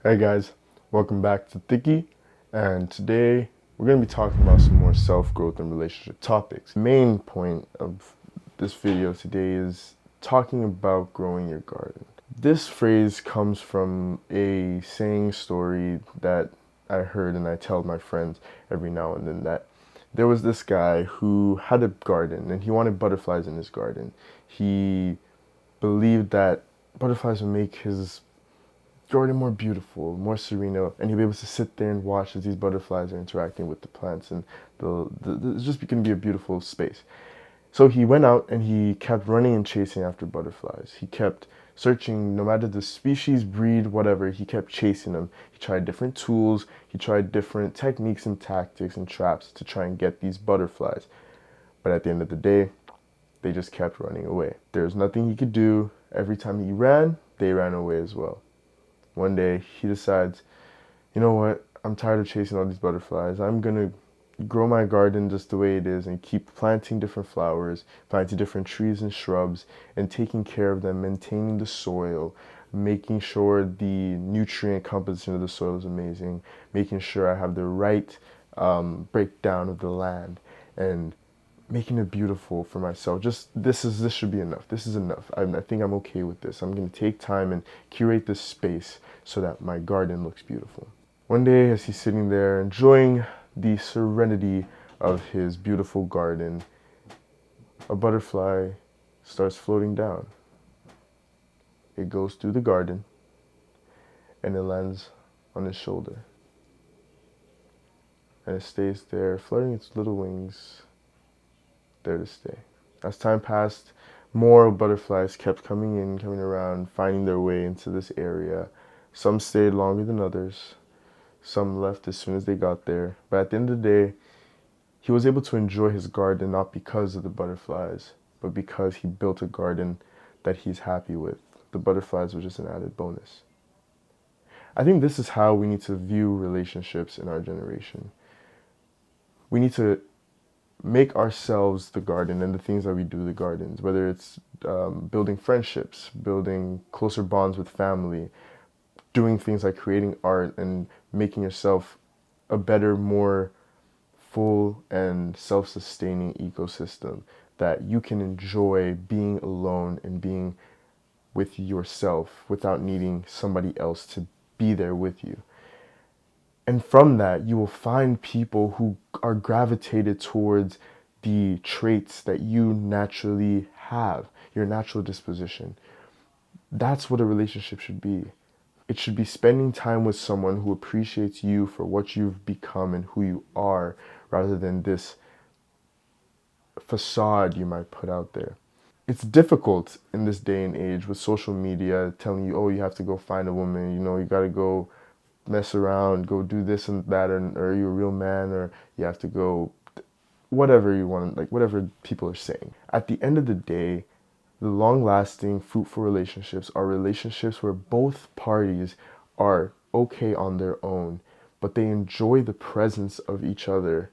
Hey guys, welcome back to THIKI, and today we're going to be talking about some more self-growth and relationship topics. The main point of this video today is talking about growing your garden. This phrase comes from a saying story that I heard and I tell my friends every now and then, that there was this guy who had a garden and he wanted butterflies in his garden. He believed that butterflies would make his garden more beautiful, more serene, and he'll be able to sit there and watch as these butterflies are interacting with the plants, and it's just going to be a beautiful space. So he went out and he kept running and chasing after butterflies. He kept searching, no matter the species, breed, whatever, he kept chasing them. He tried different tools, he tried different techniques and tactics and traps to try and get these butterflies. But at the end of the day, they just kept running away. There was nothing he could do. Every time he ran, they ran away as well. One day he decides, you know what, I'm tired of chasing all these butterflies. I'm gonna grow my garden just the way it is and keep planting different flowers, planting different trees and shrubs, and taking care of them, maintaining the soil, making sure the nutrient composition of the soil is amazing, making sure I have the right breakdown of the land, and making it beautiful for myself. Just this should be enough. This is enough. I think I'm okay with this. I'm going to take time and curate this space so that my garden looks beautiful. One day, as he's sitting there enjoying the serenity of his beautiful garden, a butterfly starts floating down. It goes through the garden and it lands on his shoulder. And it stays there, fluttering its little wings, there to stay. As time passed, more butterflies kept coming in, coming around, finding their way into this area. Some stayed longer than others. Some left as soon as they got there. But at the end of the day, he was able to enjoy his garden not because of the butterflies, but because he built a garden that he's happy with. The butterflies were just an added bonus. I think this is how we need to view relationships in our generation. We need to make ourselves the garden and the things that we do the gardens, whether it's building friendships, building closer bonds with family, doing things like creating art and making yourself a better, more full and self-sustaining ecosystem that you can enjoy being alone and being with yourself without needing somebody else to be there with you. And from that, you will find people who are gravitated towards the traits that you naturally have, your natural disposition. That's what a relationship should be. It should be spending time with someone who appreciates you for what you've become and who you are, rather than this facade you might put out there. It's difficult in this day and age with social media telling you, oh, you have to go find a woman, you gotta go mess around, go do this and that, or you're a real man, or you have to go whatever you want, like whatever people are saying. At the end of the day, the long-lasting, fruitful relationships are relationships where both parties are okay on their own, but they enjoy the presence of each other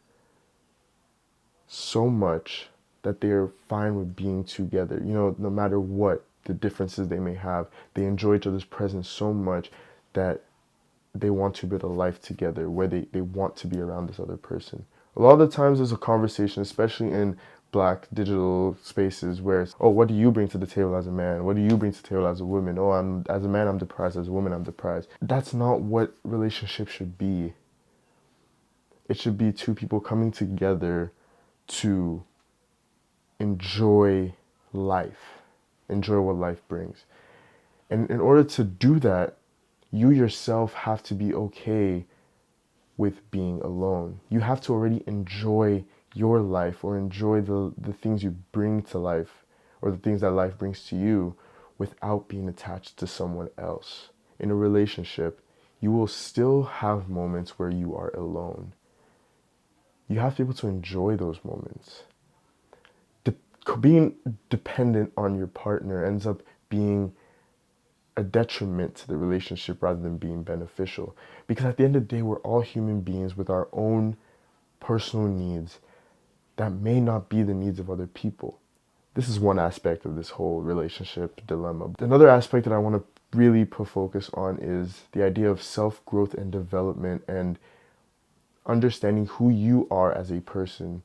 so much that they are fine with being together. No matter what the differences they may have, they enjoy each other's presence so much that they want to build a life together where they want to be around this other person. A lot of the times there's a conversation, especially in Black digital spaces, where it's, oh, what do you bring to the table as a man? What do you bring to the table as a woman? Oh, as a man, I'm depressed. As a woman, I'm depressed. That's not what relationships should be. It should be two people coming together to enjoy life, enjoy what life brings. And in order to do that, you yourself have to be okay with being alone. You have to already enjoy your life, or enjoy the things you bring to life, or the things that life brings to you, without being attached to someone else. In a relationship, you will still have moments where you are alone. You have to be able to enjoy those moments. Being dependent on your partner ends up being a detriment to the relationship rather than being beneficial. Because at the end of the day, we're all human beings with our own personal needs that may not be the needs of other people. This is one aspect of this whole relationship dilemma. Another aspect that I want to really put focus on is the idea of self-growth and development and understanding who you are as a person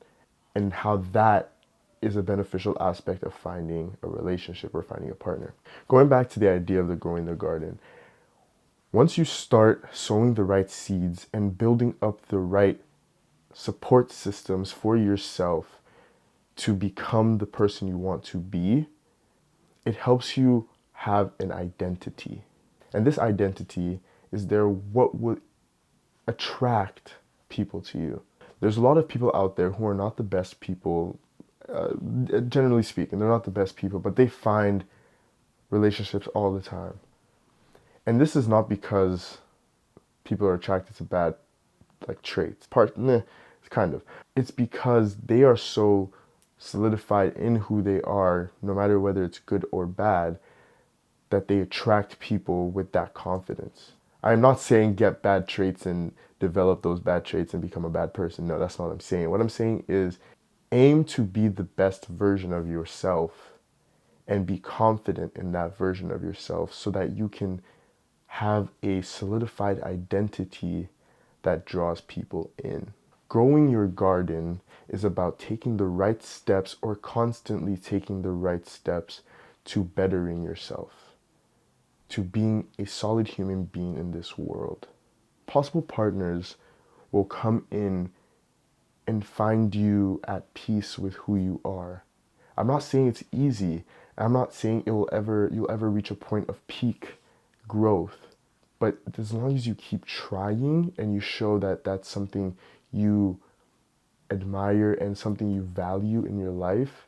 and how that is a beneficial aspect of finding a relationship or finding a partner. Going back to the idea of the growing the garden, once you start sowing the right seeds and building up the right support systems for yourself to become the person you want to be, it helps you have an identity. And this identity is there what will attract people to you. There's a lot of people out there who are not the best people, generally speaking, they're not the best people, but they find relationships all the time. And this is not because people are attracted to bad traits. It's kind of. It's because they are so solidified in who they are, no matter whether it's good or bad, that they attract people with that confidence. I'm not saying get bad traits and develop those bad traits and become a bad person. No, that's not what I'm saying. What I'm saying is aim to be the best version of yourself and be confident in that version of yourself so that you can have a solidified identity that draws people in. Growing your garden is about taking the right steps or constantly taking the right steps to bettering yourself, to being a solid human being in this world. Possible partners will come in and find you at peace with who you are. I'm not saying it's easy. I'm not saying you'll ever reach a point of peak growth. But as long as you keep trying and you show that that's something you admire and something you value in your life,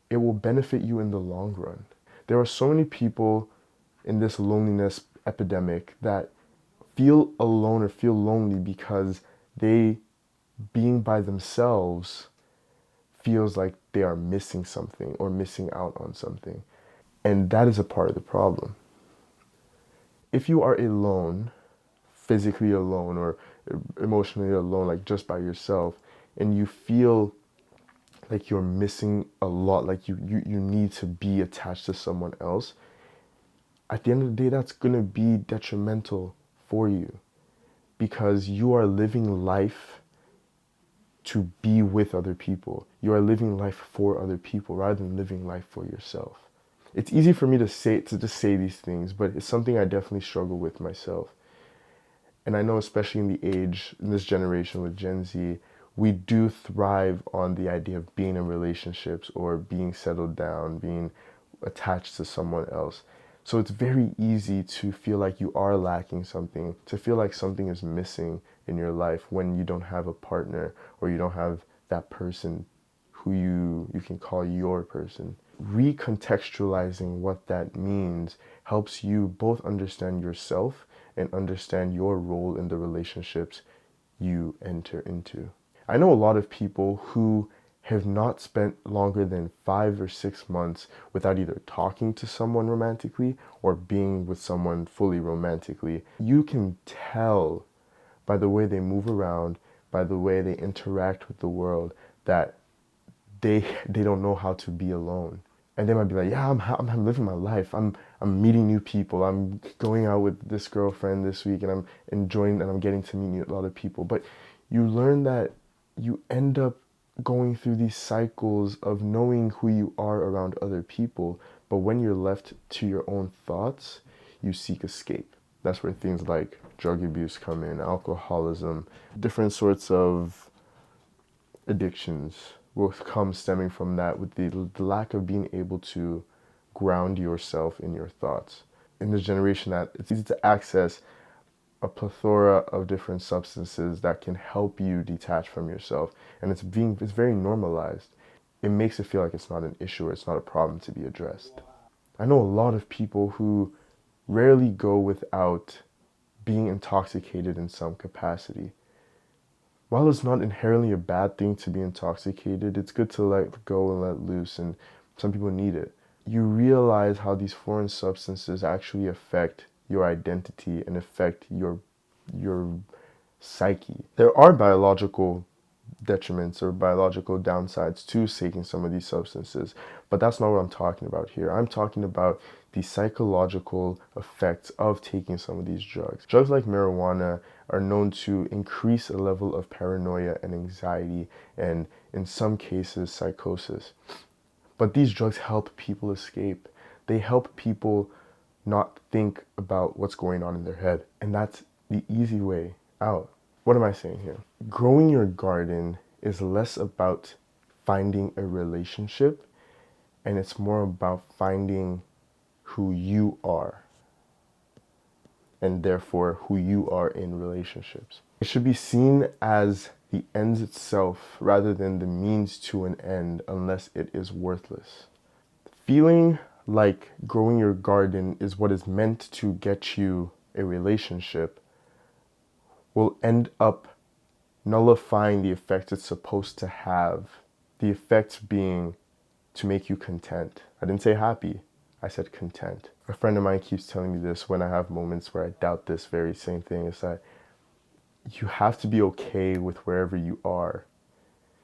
it will benefit you in the long run. There are so many people in this loneliness epidemic that feel alone or feel lonely because being by themselves feels like they are missing something or missing out on something. And that is a part of the problem. If you are alone, physically alone or emotionally alone, like just by yourself, and you feel like you're missing a lot, like you need to be attached to someone else, at the end of the day, that's going to be detrimental for you because you are living life to be with other people. You are living life for other people rather than living life for yourself. It's easy for me to just say these things, but it's something I definitely struggle with myself. And I know especially in this generation with Gen Z, we do thrive on the idea of being in relationships or being settled down, being attached to someone else. So it's very easy to feel like you are lacking something, to feel like something is missing in your life when you don't have a partner or you don't have that person who you can call your person. Recontextualizing what that means helps you both understand yourself and understand your role in the relationships you enter into. I know a lot of people who have not spent longer than 5 or 6 months without either talking to someone romantically or being with someone fully romantically. You can tell by the way they move around, by the way they interact with the world, that they don't know how to be alone. And they might be like, yeah, I'm living my life. I'm meeting new people. I'm going out with this girlfriend this week and I'm enjoying and I'm getting to meet a lot of people. But you learn that you end up going through these cycles of knowing who you are around other people. But when you're left to your own thoughts, you seek escape. That's where things like drug abuse come in, alcoholism, different sorts of addictions will come stemming from that, with the lack of being able to ground yourself in your thoughts. In this generation, that it's easy to access a plethora of different substances that can help you detach from yourself, and it's very normalized. It makes it feel like it's not an issue or it's not a problem to be addressed. I know a lot of people who rarely go without being intoxicated in some capacity. While it's not inherently a bad thing to be intoxicated, it's good to let go and let loose, and some people need it. You realize how these foreign substances actually affect your identity and affect your psyche. There are biological detriments or biological downsides to taking some of these substances, but that's not what I'm talking about here. I'm talking about the psychological effects of taking some of these drugs. Drugs like marijuana are known to increase a level of paranoia and anxiety, and in some cases, psychosis. But these drugs help people escape. They help people not think about what's going on in their head. And that's the easy way out. What am I saying here? Growing your garden is less about finding a relationship, and it's more about finding who you are, and therefore who you are in relationships. It should be seen as the ends itself rather than the means to an end, unless it is worthless. Feeling like growing your garden is what is meant to get you a relationship will end up nullifying the effect it's supposed to have. The effect being to make you content. I didn't say happy, I said content. A friend of mine keeps telling me this when I have moments where I doubt this very same thing, is that you have to be okay with wherever you are.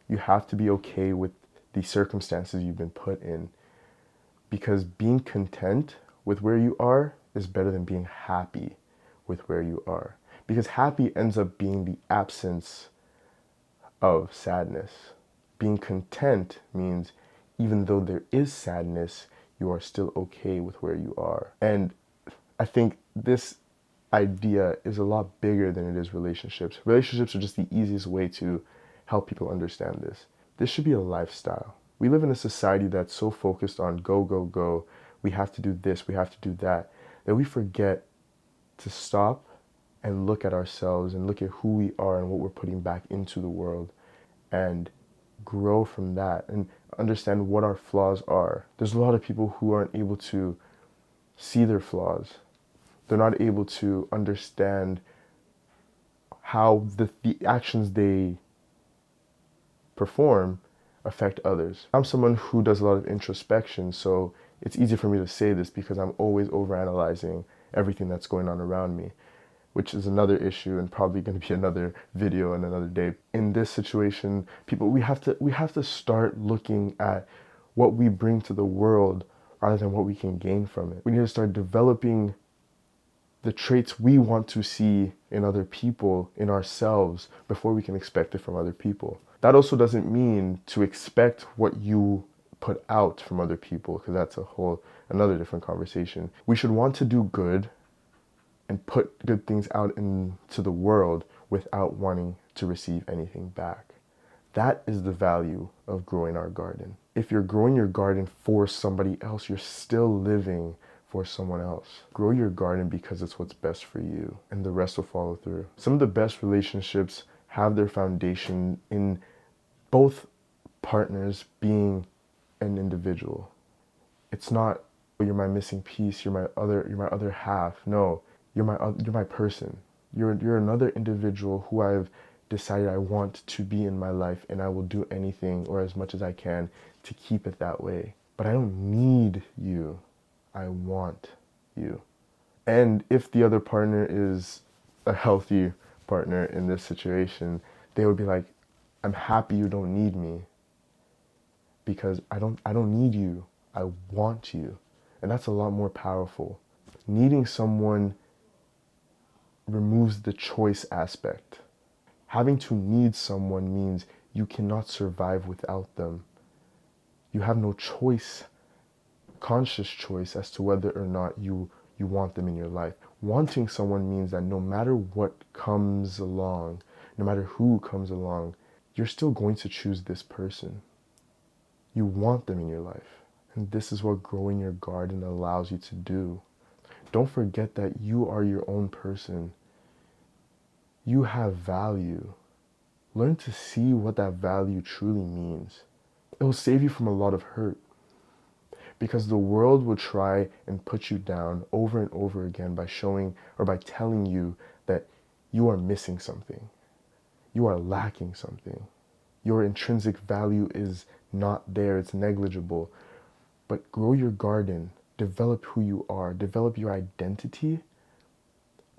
You have to be okay with the circumstances you've been put in. Because being content with where you are is better than being happy with where you are. Because happy ends up being the absence of sadness. Being content means even though there is sadness, you are still okay with where you are. And I think this idea is a lot bigger than it is relationships. Relationships are just the easiest way to help people understand this. This should be a lifestyle. We live in a society that's so focused on go, go, go. We have to do this, we have to do that, that we forget to stop and look at ourselves and look at who we are and what we're putting back into the world and grow from that and understand what our flaws are. There's a lot of people who aren't able to see their flaws. They're not able to understand how the actions they perform affect others. I'm someone who does a lot of introspection, so it's easy for me to say this because I'm always overanalyzing everything that's going on around me, which is another issue and probably going to be another video and another day. In this situation, people, we have to start looking at what we bring to the world rather than what we can gain from it. We need to start developing the traits we want to see in other people, in ourselves, before we can expect it from other people. That also doesn't mean to expect what you put out from other people, because that's another different conversation. We should want to do good and put good things out into the world without wanting to receive anything back. That is the value of growing our garden. If you're growing your garden for somebody else, you're still living for someone else. Grow your garden because it's what's best for you, and the rest will follow through. Some of the best relationships have their foundation in both partners being an individual. It's not, oh, you're my missing piece, you're my other half. No, you're my person. You're another individual who I've decided I want to be in my life, and I will do anything or as much as I can to keep it that way. But I don't need you. I want you. And if the other partner is a healthy partner in this situation, they would be like, I'm happy you don't need me because I don't need you. I want you. And that's a lot more powerful. Needing someone removes the choice aspect. Having to need someone means you cannot survive without them. You have no choice, conscious choice, as to whether or not you want them in your life. Wanting someone means that no matter what comes along, no matter who comes along, you're still going to choose this person. You want them in your life. And this is what growing your garden allows you to do. Don't forget that you are your own person. You have value. Learn to see what that value truly means. It will save you from a lot of hurt. Because the world will try and put you down over and over again by showing or by telling you that you are missing something. You are lacking something. Your intrinsic value is not there, it's negligible. But grow your garden, develop who you are, develop your identity,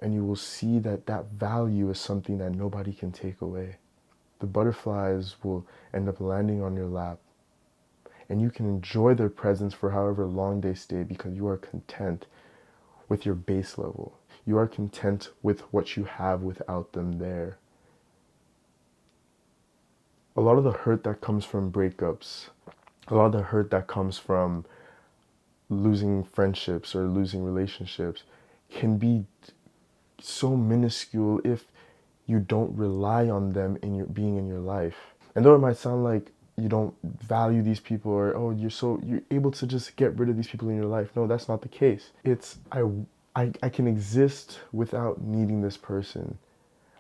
and you will see that that value is something that nobody can take away. The butterflies will end up landing on your lap. and you can enjoy their presence for however long they stay because you are content with your base level. You are content with what you have without them there. A lot of the hurt that comes from breakups, a lot of the hurt that comes from losing friendships or losing relationships can be so minuscule if you don't rely on them in your being in your life. And though it might sound like you don't value these people, or oh, you're able to just get rid of these people in your life. No, that's not the case. It's I can exist without needing this person.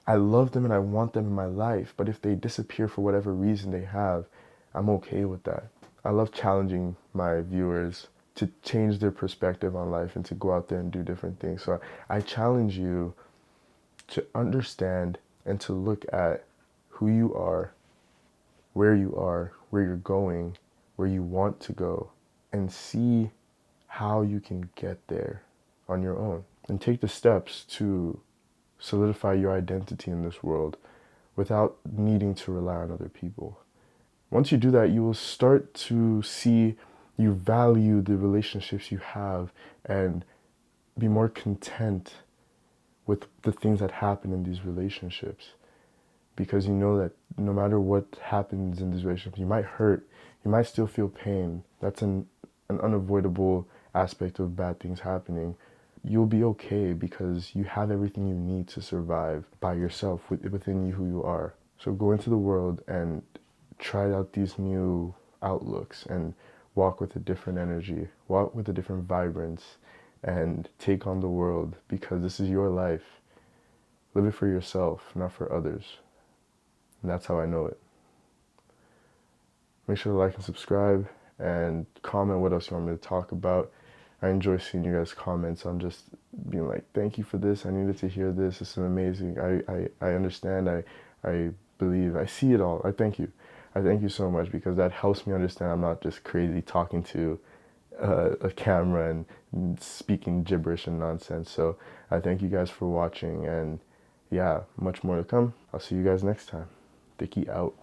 I love them and I want them in my life, but if they disappear for whatever reason they have, I'm okay with that. I love challenging my viewers to change their perspective on life and to go out there and do different things. So I challenge you to understand and to look at who you are, where you're going, where you want to go, and see how you can get there on your own. And take the steps to solidify your identity in this world without needing to rely on other people. Once you do that, you will start to see you value the relationships you have and be more content with the things that happen in these relationships, because you know that no matter what happens in these relationships, you might hurt, you might still feel pain. That's an unavoidable aspect of bad things happening. You'll be okay because you have everything you need to survive by yourself, within you, who you are. So go into the world and try out these new outlooks and walk with a different energy, walk with a different vibrance, and take on the world, because this is your life. Live it for yourself, not for others. And that's how I know it. Make sure to like and subscribe and comment what else you want me to talk about. I enjoy seeing you guys' comments. I'm just being like, thank you for this. I needed to hear this. This is amazing. I understand. I believe. I see it all. I thank you. I thank you so much, because that helps me understand I'm not just crazy talking to a camera and speaking gibberish and nonsense. So I thank you guys for watching, and yeah, much more to come. I'll see you guys next time. THIKI out.